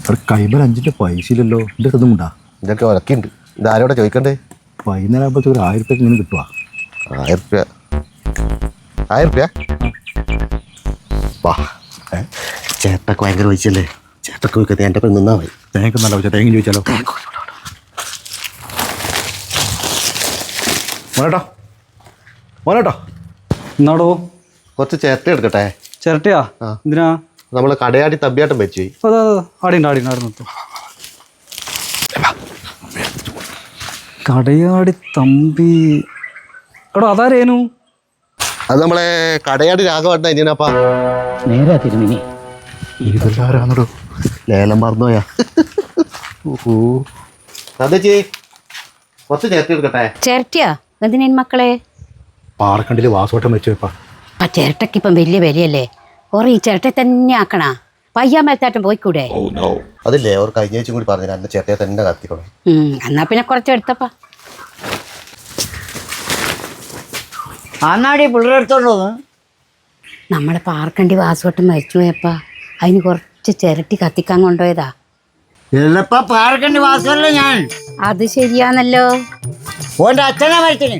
അവിടെ കൈമൽ 5 പൈസ ഇല്ലല്ലോ. എൻ്റെ ഇതും ഉണ്ടാ ഇതൊക്കെ ഉറക്കുണ്ട്. ഇതാരോടെ ചോദിക്കണ്ടേ? വൈകുന്നേരം ആകുമ്പോഴത്തേക്ക് ഒരു 1000 റുപ്യ ഇങ്ങനെ കിട്ടുക. 1000 റുപ്യ വാ. ചേട്ടക്ക് ഭയങ്കര പൈസയല്ലേ? ചേട്ടക്ക് ചോദിക്കത്തെ എൻ്റെ പേര് നിന്നാ മതി. തേങ്ങ നല്ല പൈസ. തേങ്ങ ചോദിച്ചാലോ? മോനേട്ടോ മോനേട്ടോ എന്നാടോ? കുറച്ച് ചേട്ട എടുക്കട്ടെ. ചിരട്ടയാ? എന്തിനാ? നമ്മൾ കടയാടി തമ്പിയാട്ടം വെച്ചു പോയി. ആടിണ്ട്. കടയാടി തമ്പി എടോ അതാരേനു? അത് നമ്മളെ കടയാടി രാഘവട്ട ഇനിയനപ്പാ. നേരെ തിരുമിനി ഇതെല്ലാവരാണോ? ലേലം മറന്നുപോയാ. അതേച്ചി കുറച്ച് ചേട്ട എടുക്കട്ടെ. ചിരട്ടയാ? എന്തിനാ മക്കളെ? പാറക്കണ്ടിൽ വാസോട്ടം വെച്ചു വെപ്പാ. ആ ചിരട്ടയ്ക്ക് ഇപ്പം വലിയ വിലയല്ലേ? ഓറ് ഈ ചിരട്ട തന്നെ ആക്കണ. പയ്യാമത്തായിട്ടും പോയിക്കൂടെ? അതില്ലേ അവർ കഴിഞ്ഞ ആഴ്ച കൂടി പറഞ്ഞു എൻ്റെ ചേട്ടയെ തന്നെ കത്തിക്കണം. എന്നാ പിന്നെ കുറച്ച് എടുത്തപ്പാ. ആന്നാടി പിള്ളേരെടുത്തോണ്ട് നമ്മളെ പാർക്കണ്ടി വാസോട്ടം മരിച്ചു പോയപ്പാ. അതിന് കുറച്ച് ചിരട്ടി കത്തിക്കാൻ കൊണ്ടുപോയതാ. എല്ലപ്പ പാറക്കണ്ടി വാസമല്ലേ ഞാൻ. അത് ശരിയാണല്ലോ. ഓന്റെ അച്ഛനെ മരിച്ചിന്.